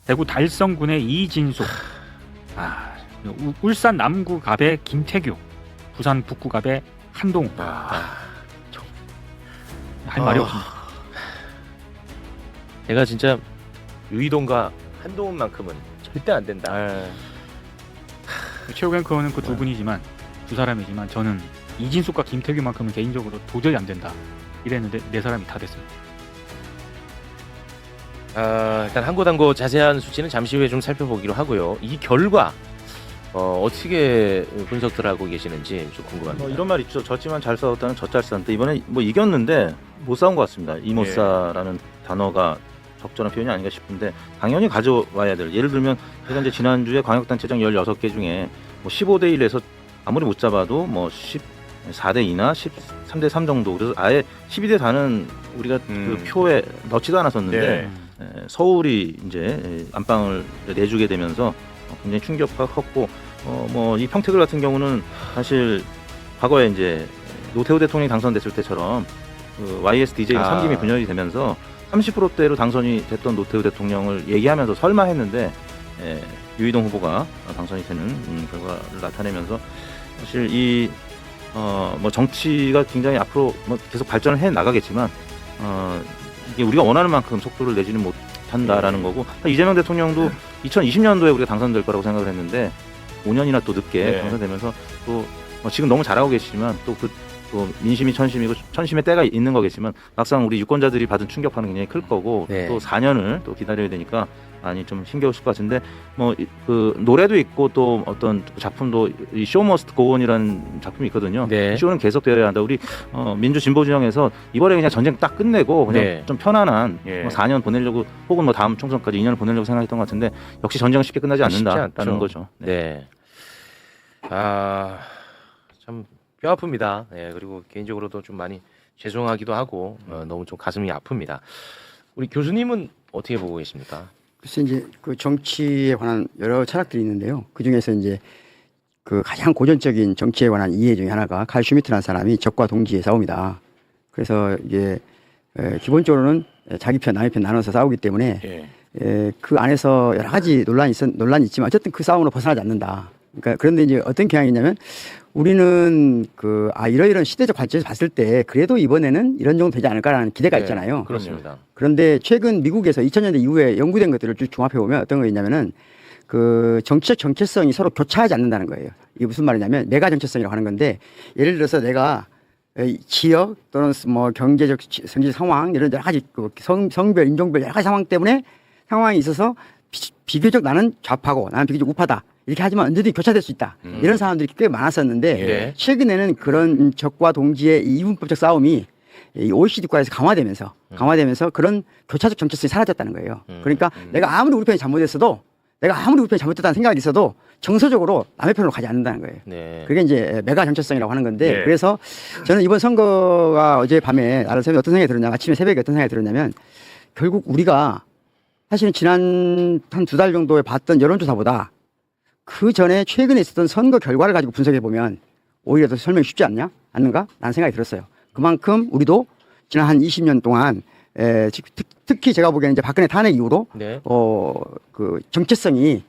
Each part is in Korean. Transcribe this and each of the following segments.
대구 달성군의 이진숙, 울산 남구 갑의 김태규, 부산 북구 갑의 한동욱. 할 말이 없습니다. 제가 진짜 유이동과 한동훈만큼은 절대 안 된다. 최고 랭커는 그 두 분이지만 두 사람이지만 저는 이진숙과 김태규만큼은 개인적으로 도저히 안 된다 이랬는데 네 사람이 다 됐습니다. 일단 한고단고 자세한 수치는 잠시 후에 좀 살펴보기로 하고요. 이 결과 어떻게 분석들 하고 계시는지 좀 궁금합니다. 이런 말 있죠. 졌지만 잘 싸웠다는 젖잘 싸웠다. 이번에 뭐 이겼는데 못 싸운 것 같습니다. 이 못 싸라는 단어가 적절한 표현이 아닌가 싶은데 당연히 가져와야 될. 예를 들면 제가 이제 지난주에 광역단체장 16개 중에 뭐 15대 1에서 아무리 못 잡아도 뭐 14대 2나 13대 3 정도. 그래서 아예 12대 4는 우리가 그 표에 넣지도 않았었는데 서울이 이제 안방을 내주게 되면서 굉장히 충격과 컸고 뭐 이 평택을 같은 경우는 사실 과거에 이제 노태우 대통령이 당선됐을 때처럼 그 YSDJ가 삼김이 분열이 되면서 30%대로 당선이 됐던 노태우 대통령을 얘기하면서 설마 했는데 유이동 후보가 당선이 되는 결과를 나타내면서 사실 이 뭐 정치가 굉장히 앞으로 뭐 계속 발전을 해 나가겠지만 이게 우리가 원하는 만큼 속도를 내지는 못한다라는 거고 이재명 대통령도 2020년도에 우리가 당선될 거라고 생각을 했는데 5년이나 또 늦게 당선되면서 또 지금 너무 잘하고 계시지만 또 민심이 천심이고 천심의 때가 있는 거겠지만 막상 우리 유권자들이 받은 충격파는 굉장히 클 거고 또 4년을 또 기다려야 되니까 많이 좀 힘겨우실 것 같은데 뭐 그 노래도 있고 또 어떤 작품도 이 쇼 머스트 고온이라는 작품이 있거든요. 이 쇼는 계속되어야 한다. 우리 민주 진보 진영에서 이번에 그냥 전쟁 딱 끝내고 그냥 좀 편안한 뭐 4년 보내려고 혹은 뭐 다음 총선까지 2년을 보내려고 생각했던 것 같은데 역시 전쟁은 쉽게 끝나지 않는다라는 거죠. 참 뼈 아픕니다. 그리고 개인적으로도 좀 많이 죄송하기도 하고 너무 좀 가슴이 아픕니다. 우리 교수님은 어떻게 보고 계십니까? 글쎄 이제 그 정치에 관한 여러 철학들이 있는데요. 그 중에서 이제 그 가장 고전적인 정치에 관한 이해 중에 하나가 칼 슈미트라는 사람이 적과 동지의 싸움이다. 그래서 이게 기본적으로는 자기 편, 남의 편 나눠서 싸우기 때문에 그 안에서 여러 가지 논란이 있지만 어쨌든 그 싸움으로 벗어나지 않는다. 그러니까 그런데 이제 어떤 경향이 있냐면 우리는 이러이런 시대적 관점에서 봤을 때 그래도 이번에는 이런 정도 되지 않을까라는 기대가 있잖아요. 그렇습니다. 그런데 최근 미국에서 2000년대 이후에 연구된 것들을 쭉 종합해 보면 어떤 거 있냐면은 그 정치적 정체성이 서로 교차하지 않는다는 거예요. 이게 무슨 말이냐면 메가 정체성이라고 하는 건데 예를 들어서 내가 지역 또는 뭐 경제적 상황 이런 여러 가지 성별, 인종별 여러 가지 상황이 있어서 비교적 나는 좌파고 나는 비교적 우파다. 이렇게 하지만 언제든지 교차될 수 있다. 이런 사람들이 꽤 많았었는데 최근에는 그런 적과 동지의 이분법적 싸움이 이 OECD 국가에서 강화되면서 그런 교차적 정체성이 사라졌다는 거예요. 그러니까 내가 아무리 우리 편이 잘못했다는 생각이 있어도 정서적으로 남의 편으로 가지 않는다는 거예요. 그게 이제 메가 정체성이라고 하는 건데 그래서 저는 이번 선거가 어젯밤에 어떤 생각이 들었냐, 아침에 새벽에 어떤 생각이 들었냐면 결국 우리가 사실은 지난 한 2달 정도에 봤던 여론조사보다 그 전에 최근에 있었던 선거 결과를 가지고 분석해 보면 오히려 더 설명이 쉽지 않는가? 라는 생각이 들었어요. 그만큼 우리도 지난 한 20년 동안 특히 제가 보기에는 이제 박근혜 탄핵 이후로 그 정체성이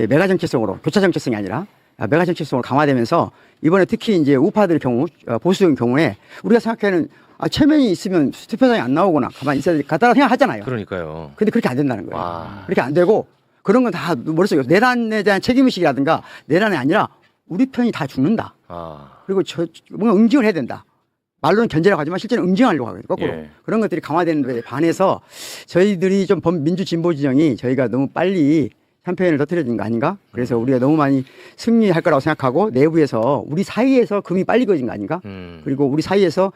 메가 정체성으로 교차 정체성이 아니라 메가 정체성으로 강화되면서 이번에 특히 이제 우파들의 경우 보수적인 경우에 우리가 생각하는 체면이 있으면 투표장에 안 나오거나 가만히 있어야 되겠다 생각하잖아요. 그러니까요. 근데 그렇게 안 된다는 거예요. 그렇게 안 되고 그런 건 다 머릿속에 내란에 대한 책임의식이라든가 내란이 아니라 우리 편이 다 죽는다. 그리고 뭔가 응징을 해야 된다. 말로는 견제라고 하지만 실제는 응징하려고 하거든요. 거꾸로. 그런 것들이 강화되는 데 반해서 저희들이 좀 민주 진보 진영이 저희가 너무 빨리 캠페인을 터뜨려진 거 아닌가? 그래서 우리가 너무 많이 승리할 거라고 생각하고 내부에서 우리 사이에서 금이 빨리 꺼진 거 아닌가? 그리고 우리 사이에서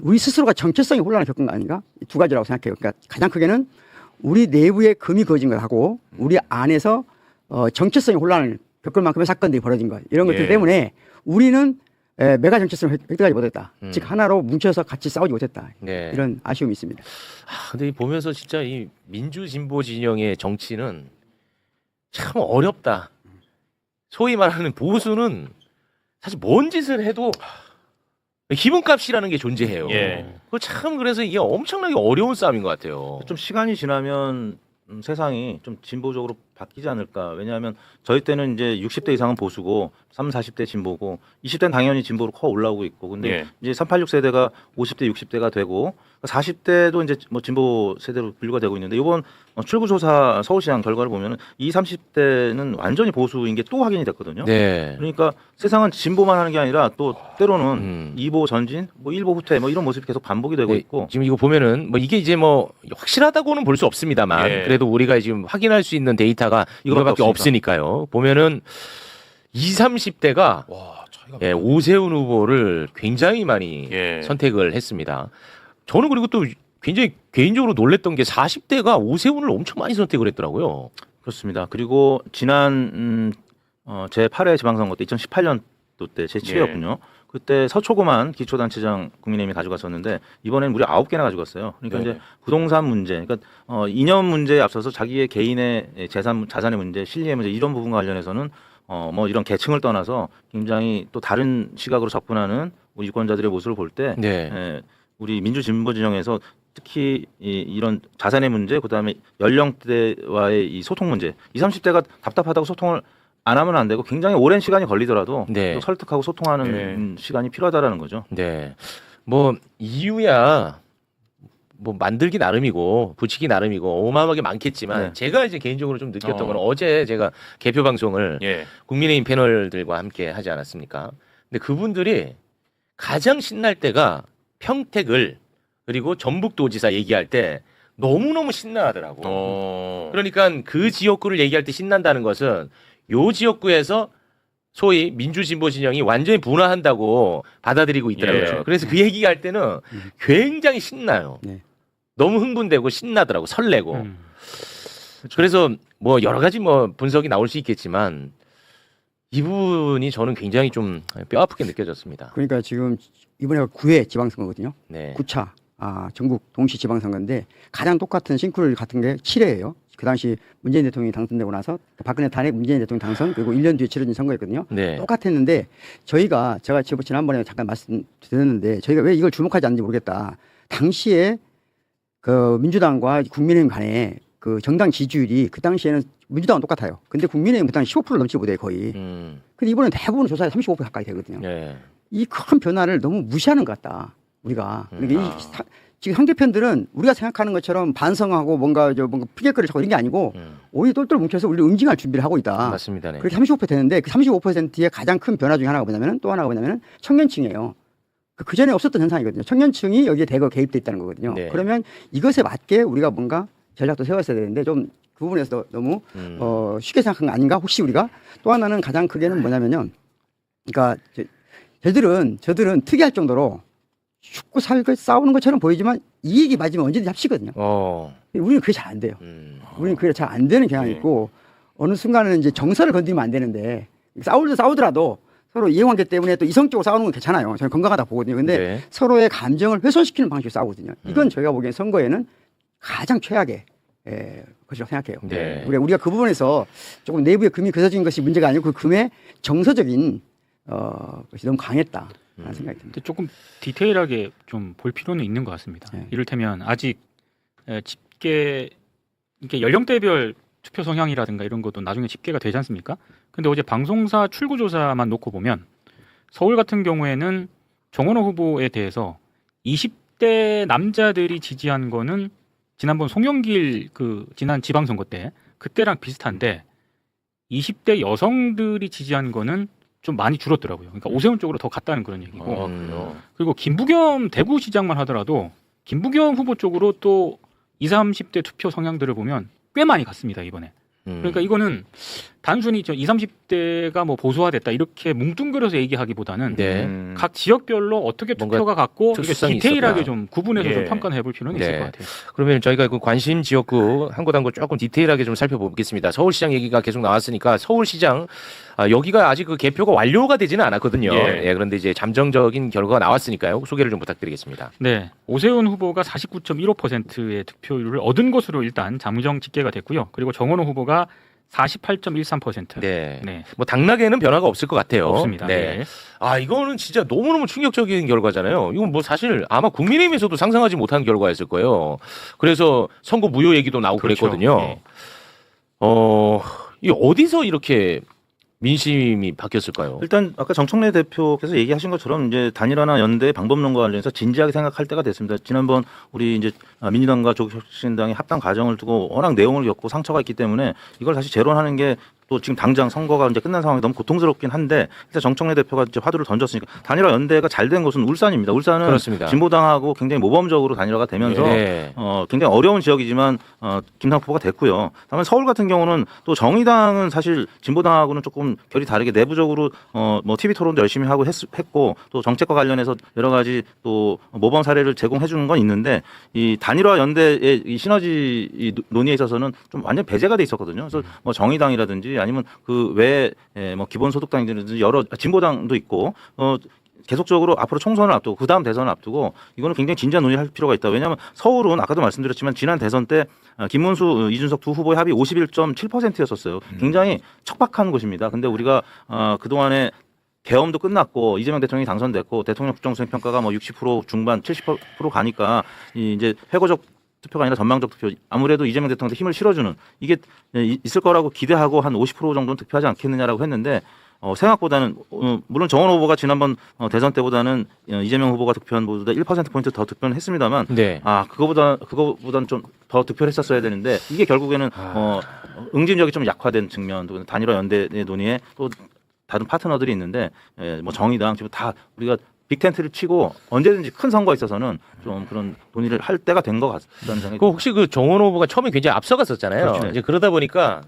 우리 스스로가 정체성의 혼란을 겪은 거 아닌가? 이 두 가지라고 생각해요. 그러니까 가장 크게는 우리 내부에 금이 그어진 것하고 우리 안에서 정체성의 혼란을 겪을 만큼의 사건들이 벌어진 것 이런 것들 때문에 우리는 메가 정체성을 획득하지 못했다. 즉 하나로 뭉쳐서 같이 싸우지 못했다. 이런 아쉬움이 있습니다. 근데 보면서 진짜 이 민주 진보 진영의 정치는 참 어렵다. 소위 말하는 보수는 사실 뭔 짓을 해도 기분값이라는 게 존재해요. 그 참 그래서 이게 엄청나게 어려운 싸움인 것 같아요. 좀 시간이 지나면 세상이 좀 진보적으로 바뀌지 않을까. 왜냐하면 저희 때는 이제 60대 이상은 보수고 30, 40대 진보고 20대는 당연히 진보로 커 올라오고 있고 근데 예. 이제 386 세대가 50대, 60대가 되고 40대도 이제 뭐 진보 세대로 분류가 되고 있는데 이번 출구조사 서울시장 결과를 보면은 20, 30대는 완전히 보수인 게 또 확인이 됐거든요. 네. 그러니까 세상은 진보만 하는 게 아니라 또 때로는 음. 2보 전진, 뭐 1보 후퇴 뭐 이런 모습이 계속 반복이 되고 네, 있고 지금 이거 보면은 뭐 이게 이제 뭐 확실하다고는 볼 수 없습니다만 예. 그래도 우리가 지금 확인할 수 있는 데이터가 이거밖에 없으니까. 없으니까요. 보면은 20, 30대가 와, 차이가 예, 오세훈 후보를 굉장히 많이 예. 선택을 했습니다. 저는 그리고 또 굉장히 개인적으로 놀랬던 게 40대가 오세훈을 엄청 많이 선택을 했더라고요. 그렇습니다. 그리고 지난 제 8회 지방선거 때 2018년도 때 제 7회였군요. 그때 서초구만 기초단체장 국민의힘이 가져갔었는데 이번에는 무려 9개나 가져갔어요. 그러니까 네네. 이제 부동산 문제, 그러니까 이념 문제에 앞서서 자기의 개인의 자산의 문제, 실리의 문제 이런 부분과 관련해서는 뭐 이런 계층을 떠나서 굉장히 또 다른 시각으로 접근하는 우리 유권자들의 모습을 볼 때 네. 우리 민주진보 진영에서 특히 이런 자산의 문제, 그다음에 연령대와의 이 소통 문제, 20, 30대가 답답하다고 소통을 안 하면 안 되고 굉장히 오랜 시간이 걸리더라도 네. 또 설득하고 소통하는 시간이 필요하다라는 거죠. 네. 뭐 이유야 뭐 만들기 나름이고 붙이기 나름이고 어마어마하게 많겠지만 네. 제가 이제 개인적으로 좀 느꼈던 어. 건 어제 제가 개표 방송을 예. 국민의힘 패널들과 함께 하지 않았습니까? 근데 그분들이 가장 신날 때가 평택을 그리고 전북도지사 얘기할 때 너무너무 신나하더라고. 그러니까 그 지역구를 얘기할 때 신난다는 것은 요 지역구에서 소위 민주진보 진영이 완전히 분화한다고 받아들이고 있더라고요. 예. 그래서 그 얘기할 때는 굉장히 신나요. 네. 너무 흥분되고 신나더라고, 설레고. 그렇죠. 그래서 뭐 여러 가지 뭐 분석이 나올 수 있겠지만 이분이 저는 굉장히 좀 뼈아프게 느껴졌습니다. 그러니까 지금 이번에 9회 지방선거거든요. 네. 9차 전국 동시 지방선거인데 가장 똑같은 싱크로율 같은 게 7회예요. 그 당시 문재인 대통령이 당선되고 나서 박근혜 탄핵, 문재인 대통령 당선 그리고 1년 뒤에 치러진 선거였거든요. 네. 똑같았는데 제가 지난번에 잠깐 말씀드렸는데 저희가 왜 이걸 주목하지 않는지 모르겠다. 당시에 그 민주당과 국민의힘 간에 그 정당 지지율이 그 당시에는 민주당은 똑같아요. 근데 국민의힘 그 당시 15% 넘지 못해요 거의. 근데 이번에 대부분 조사에 35% 가까이 되거든요. 네. 이 큰 변화를 너무 무시하는 것 같다. 우리가. 그러니까 지금 상대편들은 우리가 생각하는 것처럼 반성하고 뭔가 피켓거리를 하고 이런 게 아니고 오히려 똘똘 뭉쳐서 우리 응징할 준비를 하고 있다. 맞습니다. 네. 그렇게 35% 되는데 그 35%의 가장 큰 변화 중에 하나가 뭐냐면 또 하나가 뭐냐면 청년층이에요. 그 전에 없었던 현상이거든요. 청년층이 여기에 대거 개입돼 있다는 거거든요. 네. 그러면 이것에 맞게 우리가 뭔가 전략도 세웠어야 되는데 좀 그 부분에서 너무 쉽게 생각한 거 아닌가? 혹시 우리가 또 하나는 가장 크게는 뭐냐면요. 그러니까 저들은 특이할 정도로 죽고 살고 싸우는 것처럼 보이지만 이익이 맞으면 언제든지 합치거든요. 우리는 그게 잘 안 돼요. 우리는 그게 잘 안 되는 경향이 있고 어느 순간은 이제 정서를 건드리면 안 되는데 싸우더라도 서로 이해관계 때문에 또 이성적으로 싸우는 건 괜찮아요. 저는 건강하다 보거든요. 근데 네. 서로의 감정을 훼손시키는 방식으로 싸우거든요. 이건 저희가 보기엔 선거에는 가장 최악의 것이라고 생각해요. 네. 우리가 그 부분에서 조금 내부의 금이 그어진 것이 문제가 아니고 그 금의 정서적인 것이 너무 강했다. 라는 생각이 듭니다. 근데 조금 디테일하게 좀 볼 필요는 있는 것 같습니다. 네. 이를테면 아직 집계 이게 연령대별 투표 성향이라든가 이런 것도 나중에 집계가 되지 않습니까? 근데 어제 방송사 출구조사만 놓고 보면 서울 같은 경우에는 정원호 후보에 대해서 20대 남자들이 지지한 거는 지난번 송영길 그 지난 지방선거 때 그때랑 비슷한데 20대 여성들이 지지한 거는 좀 많이 줄었더라고요. 그러니까 오세훈 쪽으로 더 갔다는 그런 얘기고. 그리고 김부겸 대구시장만 하더라도 김부겸 후보 쪽으로 또 20, 30대 투표 성향들을 보면 꽤 많이 갔습니다, 이번에. 그러니까 이거는 단순히 20, 30대가 뭐 보수화됐다 이렇게 뭉뚱그려서 얘기하기보다는 네. 각 지역별로 어떻게 뭔가 투표가 갔고 이게 특수성이 디테일하게 있었다. 좀 구분해서 예. 좀 평가를 해볼 필요는 있을 네. 것 같아요. 그러면 저희가 그 관심 지역구 한 곳 한 곳 조금 디테일하게 좀 살펴보겠습니다. 서울시장 얘기가 계속 나왔으니까 서울시장 여기가 아직 그 개표가 완료가 되지는 않았거든요. 예. 그런데 이제 잠정적인 결과가 나왔으니까요. 소개를 좀 부탁드리겠습니다. 네, 오세훈 후보가 49.15%의 득표율을 얻은 것으로 일단 잠정 집계가 됐고요. 그리고 정원호 후보가 48.13%. 네. 네. 뭐 당락에는 변화가 없을 것 같아요. 없습니다. 네. 네. 아 이거는 진짜 너무너무 충격적인 결과잖아요. 이건 뭐 사실 아마 국민의힘에서도 상상하지 못한 결과였을 거예요. 그래서 선거 무효 얘기도 나오고 그렇죠. 그랬거든요. 네. 이 어디서 이렇게 민심이 바뀌었을까요? 일단 아까 정청래 대표께서 얘기하신 것처럼 이제 단일화나 연대 방법론과 관련해서 진지하게 생각할 때가 됐습니다. 지난번 우리 이제 민주당과 조국혁신당의 합당 과정을 두고 워낙 내용을 겪고 상처가 있기 때문에 이걸 다시 재론하는 게 또 지금 당장 선거가 이제 끝난 상황이 너무 고통스럽긴 한데 일단 정청래 대표가 이제 화두를 던졌으니까 단일화 연대가 잘 된 곳은 울산입니다. 울산은 그렇습니다. 진보당하고 굉장히 모범적으로 단일화가 되면서 네. 굉장히 어려운 지역이지만 김상국 후보가 됐고요. 다만 서울 같은 경우는 또 정의당은 사실 진보당하고는 조금 결이 다르게 내부적으로 뭐 TV 토론도 열심히 하고 했고 또 정책과 관련해서 여러 가지 또 모범 사례를 제공해 주는 건 있는데 이 단일화 연대의 이 시너지 이 논의에 있어서는 좀 완전 배제가 돼 있었거든요. 그래서 뭐 정의당이라든지 아니면 그 외에 뭐 기본소득당이라든지 여러 진보당도 있고 계속적으로 앞으로 총선을 앞두고 그다음 대선을 앞두고 이거는 굉장히 진지한 논의를 할 필요가 있다. 왜냐하면 서울은 아까도 말씀드렸지만 지난 대선 때 김문수, 이준석 두 후보의 합이 51.7%였었어요. 굉장히 척박한 곳입니다. 근데 우리가 그동안에 계엄도 끝났고 이재명 대통령이 당선됐고 대통령 국정수행 평가가 뭐 60% 중반 70% 가니까 이제 회고적 투표가 아니라 전망적 투표 아무래도 이재명 대통령한테 힘을 실어주는 이게 있을 거라고 기대하고 한 50% 정도는 득표하지 않겠느냐라고 했는데 생각보다는 물론 정원 후보가 지난번 대선 때보다는 이재명 후보가 득표한 보다 1%포인트 더 득표는 했습니다만 네. 그거보다는 좀 더 득표를 했었어야 되는데 이게 결국에는 응집력이 좀 약화된 측면 또 단일화 연대의 논의에 또 다른 파트너들이 있는데 뭐 정의당 지금 다 우리가 빅텐트를 치고 언제든지 큰 선거에 있어서는 좀 그런 논의를 할 때가 된 것 같다는 생각이 혹시 그 정원 후보가 처음에 굉장히 앞서갔었잖아요. 그렇죠. 이제 그러다 보니까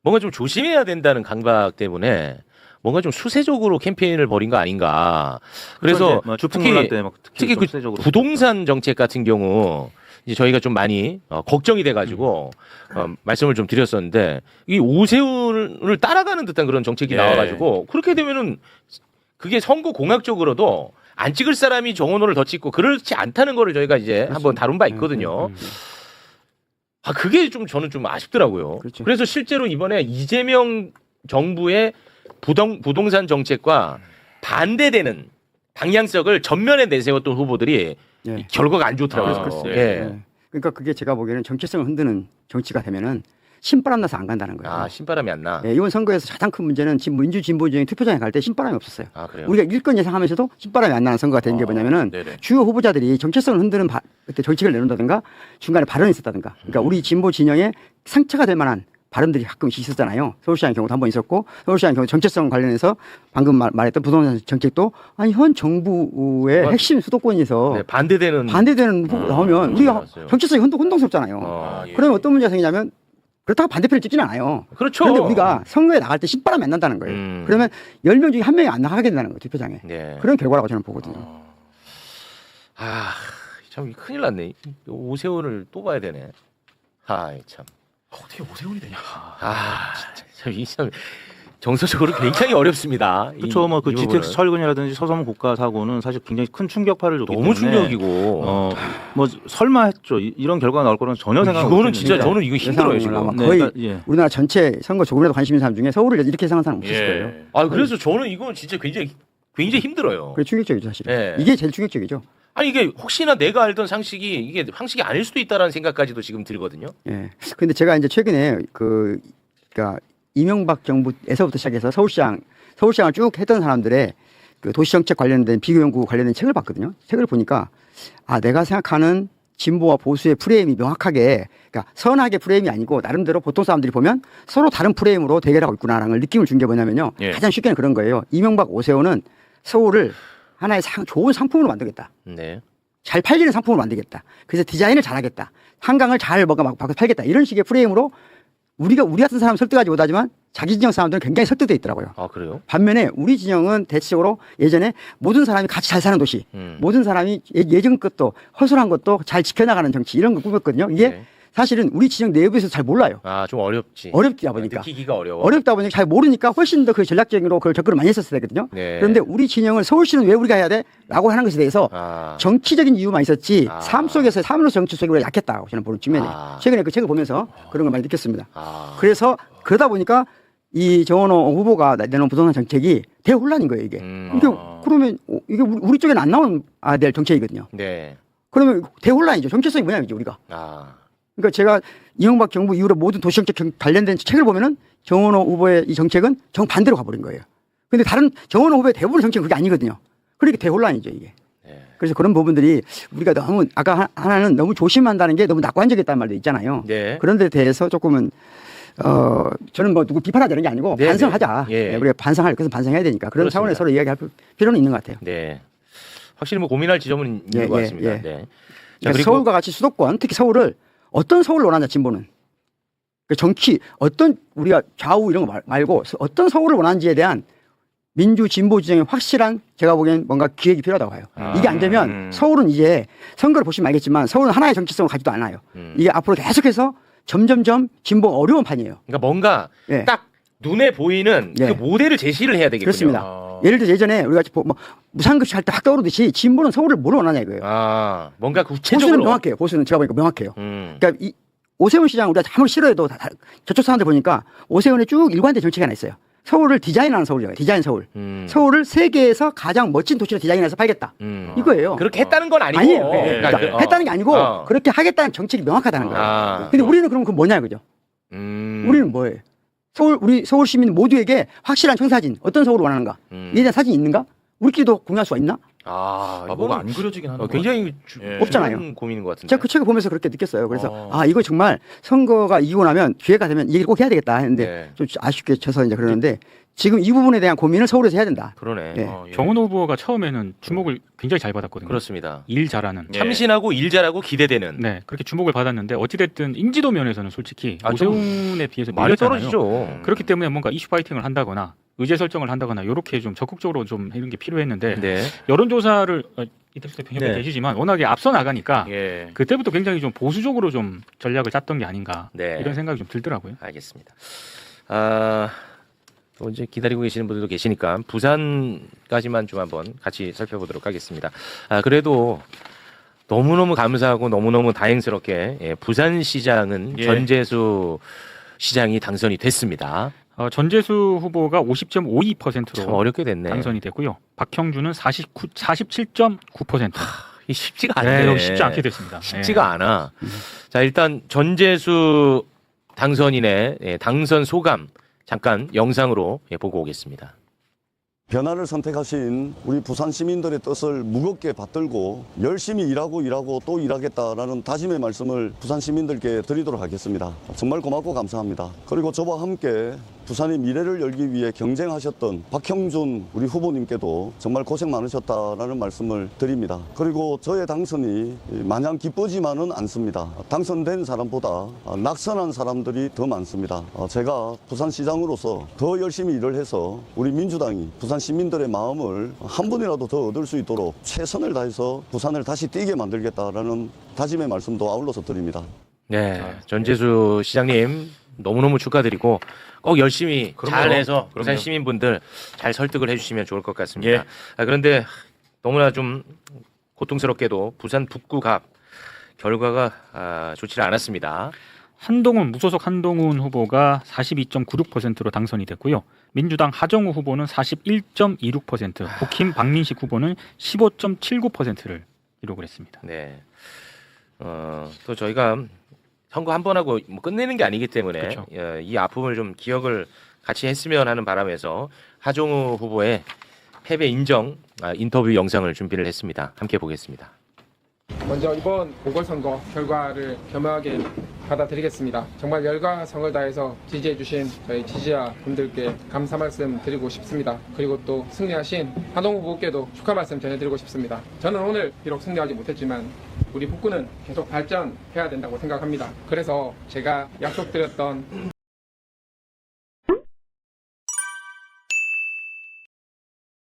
뭔가 좀 조심해야 된다는 강박 때문에 뭔가 좀 수세적으로 캠페인을 벌인 거 아닌가. 그래서 뭐 주풍문란 때 특히 그 수세적으로 부동산 정책 같은 경우 이제 저희가 좀 많이 걱정이 돼가지고 말씀을 좀 드렸었는데 이 오세훈을 따라가는 듯한 그런 정책이 나와가지고 그렇게 되면은 그게 선거 공약적으로도 안 찍을 사람이 정원호를 더 찍고 그렇지 않다는 거를 저희가 이제 한번 다룬 바 있거든요. 아 그게 좀 저는 좀 아쉽더라고요. 그렇죠. 그래서 실제로 이번에 이재명 정부의 부동산 정책과 반대되는 방향성을 전면에 내세웠던 후보들이 예. 결과가 안 좋더라고요. 글쎄요. 예. 예. 그러니까 그게 제가 보기에는 정체성을 흔드는 정치가 되면은 신바람 나서 안 간다는 거예요. 아 신바람이 안 나. 예, 이번 선거에서 가장 큰 문제는 지금 민주 진보 진영 투표장에 갈 때 신바람이 없었어요. 아 그래요. 우리가 1권 예상하면서도 신바람이 안 나는 선거가 된 게 뭐냐면은 네네. 주요 후보자들이 정체성을 흔드는 그때 정책을 내놓는다든가 중간에 발언이 있었다든가 그러니까 우리 진보 진영에 상처가 될 만한 발언들이 가끔씩 있었잖아요. 서울시장 경우도 한 번 있었고 서울시장 경우 정체성 관련해서 방금 말했던 부동산 정책도 아니 현 정부의 핵심 수도권에서 네, 반대되는 후보 나오면 우리가 맞아요. 정체성이 혼동스럽잖아요. 예. 그러면 어떤 문제가 생기냐면 그렇다고 반대편을 찍지는 않아요. 그렇죠. 그런데 우리가 선거에 나갈 때 신바람이 안 난다는 거예요. 그러면 10명 중에 1명이 안 나가게 된다는 거예요. 투표장에. 네. 그런 결과라고 저는 보거든요. 참 큰일 났네. 오세훈을 또 봐야 되네. 참. 어떻게 오세훈이 되냐. 진짜 참 정서적으로 굉장히 어렵습니다. 그렇죠. 뭐 그 이 GTX 부분은. 철근이라든지 서섬 국가 사고는 사실 굉장히 큰 충격파를 줬기 너무 때문에 충격이고. 뭐 설마 했죠. 이런 결과가 나올 거는 전혀 생각 못 이거는 했는데. 진짜 저는 이거 힘들어요 예상을 지금. 아마 네, 거의 그러니까, 예. 우리나라 전체 선거 조금이라도 관심 있는 사람 중에 서울을 이렇게 예상한 사람 없을 거예요. 아 그래서 저는 이건 진짜 굉장히 힘들어요. 그게 충격적이죠, 사실. 네. 이게 제일 충격적이죠. 아니 이게 혹시나 내가 알던 상식이 이게 상식이 아닐 수도 있다라는 생각까지도 지금 들거든요. 예. 근데 제가 이제 최근에 그러니까 이명박 정부에서부터 시작해서 서울시장을 쭉 했던 사람들의 그 도시정책 관련된 비교연구 관련된 책을 봤거든요. 책을 보니까 내가 생각하는 진보와 보수의 프레임이 명확하게 그러니까 선하게 프레임이 아니고 나름대로 보통 사람들이 보면 서로 다른 프레임으로 대결하고 있구나라는 걸 느낌을 준 게 뭐냐면요. 예. 가장 쉽게는 그런 거예요. 이명박 오세훈은 서울을 하나의 좋은 상품으로 만들겠다. 네. 잘 팔리는 상품으로 만들겠다. 그래서 디자인을 잘하겠다. 한강을 잘 막 팔겠다. 이런 식의 프레임으로 우리 같은 사람 설득하지 못하지만 자기 진영 사람들은 굉장히 설득돼 있더라고요. 아 그래요? 반면에 우리 진영은 대체적으로 예전에 모든 사람이 같이 잘 사는 도시, 모든 사람이 예전 것도 허술한 것도 잘 지켜나가는 정치 이런 거 꾸몄거든요. 이게 네. 사실은 우리 진영 내부에서 잘 몰라요. 좀 어렵지. 어렵다 보니까. 느끼기가 어려워. 어렵다 보니까 잘 모르니까 훨씬 더 그 전략적으로 그걸 접근을 많이 했었어야 되거든요. 네. 그런데 우리 진영을 서울시는 왜 우리가 해야 돼? 라고 하는 것에 대해서 정치적인 이유만 있었지 삶 속에서 삶으로서 정치 속에 우리가 약했다고 저는 보는 측면이 최근에 그 책을 보면서 그런 걸 많이 느꼈습니다. 그래서 그러다 보니까 이 정원호 후보가 내놓은 부동산 정책이 대혼란인 거예요, 이게. 그러면 이게 우리 쪽에는 안 나와야 될 정책이거든요. 네. 그러면 대혼란이죠. 정체성이 뭐냐, 이제 우리가. 그러니까 제가 이명박 정부 이후로 모든 도시정책 관련된 책을 보면은 정원호 후보의 이 정책은 정반대로 가버린 거예요. 근데 다른 정원호 후보의 대부분의 정책은 그게 아니거든요. 그러니까 대혼란이죠, 이게. 네. 그래서 그런 부분들이 우리가 너무 아까 하나는 너무 조심한다는 게 너무 낙관적이었다는 말도 있잖아요. 네. 그런 데 대해서 조금은 저는 뭐 누구 비판하자는 게 아니고 네네. 반성하자. 예. 네, 우리가 반성할 것은 반성해야 되니까 그런 그렇습니다. 차원에서 서로 이야기할 필요는 있는 것 같아요. 네. 확실히 뭐 고민할 지점은 있는 것 같습니다. 네. 자, 그러니까 그리고 서울과 같이 수도권, 특히 서울을 어떤 서울을 원하냐, 진보는. 그러니까 정치, 어떤 우리가 좌우 이런 거 말고 어떤 서울을 원하는지에 대한 민주 진보 지정의 확실한 제가 보기엔 뭔가 기획이 필요하다고 봐요. 이게 안 되면 서울은 이제 선거를 보시면 알겠지만 서울은 하나의 정치성을 가지도 않아요. 이게 앞으로 계속해서 점점점 진보가 어려운 판이에요. 그러니까 뭔가 예. 딱 눈에 보이는 예. 그 모델을 제시를 해야 되겠군요. 그렇습니다. 예를 들어 예전에 우리가 뭐 무상급식 할 때 확 떠오르듯이 진보는 서울을 뭘 원하냐 이거예요. 뭔가 보수는 구체적으로. 명확해요. 보수는 제가 보니까 명확해요. 음. 그러니까 이 오세훈 시장 우리가 아무리 싫어해도 저쪽 사람들 보니까 오세훈의 쭉 일관된 정책이 하나 있어요. 서울을 디자인하는 서울이에요. 디자인 서울. 서울을 세계에서 가장 멋진 도시로 디자인해서 팔겠다. 이거예요. 그렇게 했다는 건 아니고. 아니에요. 그러니까 했다는 게 아니고 그렇게 하겠다는 정책이 명확하다는 거예요. 근데 우리는 그럼 그 뭐냐 이거죠. 우리는 뭐예요? 우리 서울 시민 모두에게 확실한 청사진, 어떤 서울을 원하는가? 이에 대한 사진이 있는가? 우리끼리도 공유할 수가 있나? 뭐가 안 그려지긴 하는 굉장히 없잖아요. 중요한 고민인 것 같은데. 제가 그 책을 보면서 그렇게 느꼈어요. 그래서 이거 정말 선거가 이기고 나면 기회가 되면 이 얘기를 꼭 해야 되겠다 했는데 좀 아쉽게 져서 이제 그러는데 지금 이 부분에 대한 고민을 서울에서 해야 된다. 그러네. 네. 정원호 후보가 처음에는 주목을 굉장히 잘 받았거든요. 그렇습니다. 일 잘하는. 참신하고 일 잘하고 기대되는. 네, 그렇게 주목을 받았는데 어찌됐든 인지도 면에서는 솔직히 오세훈에 비해서 많이 밀렸잖아요. 떨어지죠. 그렇기 때문에 뭔가 이슈 파이팅을 한다거나 의제 설정을 한다거나 이렇게 좀 적극적으로 좀 이런 게 필요했는데 네. 여론조사를 이태수 대표 협회 네. 계시지만 워낙에 앞서 나가니까 예. 그때부터 굉장히 좀 보수적으로 좀 전략을 짰던 게 아닌가 네. 이런 생각이 좀 들더라고요. 알겠습니다. 또 이제 기다리고 계시는 분들도 계시니까 부산까지만 좀 한번 같이 살펴보도록 하겠습니다. 그래도 너무너무 감사하고 너무너무 다행스럽게 부산시장은 전재수 시장이 당선이 됐습니다. 전재수 후보가 50.52%로 참 어렵게 됐네. 당선이 됐고요. 박형준은 47.9%. 이 쉽지가 네, 않네. 이거 쉽지 않게 됐습니다. 쉽지가 않아. 자, 일단 전재수 당선인의 당선 소감 잠깐 영상으로 보고 오겠습니다. 변화를 선택하신 우리 부산 시민들의 뜻을 무겁게 받들고 열심히 일하고 또 일하겠다라는 다짐의 말씀을 부산 시민들께 드리도록 하겠습니다. 정말 고맙고 감사합니다. 그리고 저와 함께 부산의 미래를 열기 위해 경쟁하셨던 박형준 우리 후보님께도 정말 고생 많으셨다라는 말씀을 드립니다. 그리고 저의 당선이 마냥 기쁘지만은 않습니다. 당선된 사람보다 낙선한 사람들이 더 많습니다. 제가 부산시장으로서 더 열심히 일을 해서 우리 민주당이 부산 시민들의 마음을 한 분이라도 더 얻을 수 있도록 최선을 다해서 부산을 다시 뛰게 만들겠다라는 다짐의 말씀도 아울러서 드립니다. 네, 전재수 시장님 너무너무 축하드리고 꼭 열심히 잘해서 부산 시민분들 잘 설득을 해주시면 좋을 것 같습니다. 그런데 너무나 좀 고통스럽게도 부산 북구갑 결과가 좋지 않았습니다. 무소속 한동훈 후보가 42.96%로 당선이 됐고요. 민주당 하정우 후보는 41.26%, 국힘 박민식 후보는 15.79%를 기록을 했습니다. 네. 또 저희가 선거 한 번 하고 뭐 끝내는 게 아니기 때문에 그렇죠. 이 아픔을 좀 기억을 같이 했으면 하는 바람에서 하정우 후보의 패배 인정 인터뷰 영상을 준비를 했습니다. 함께 보겠습니다. 먼저 이번 보궐선거 결과를 겸허하게 받아들이겠습니다. 정말 열과 성을 다해서 지지해주신 저희 지지자 분들께 감사 말씀 드리고 싶습니다. 그리고 또 승리하신 한동훈 후보께도 축하 말씀 전해드리고 싶습니다. 저는 오늘 비록 승리하지 못했지만 우리 북구는 계속 발전해야 된다고 생각합니다. 그래서 제가 약속드렸던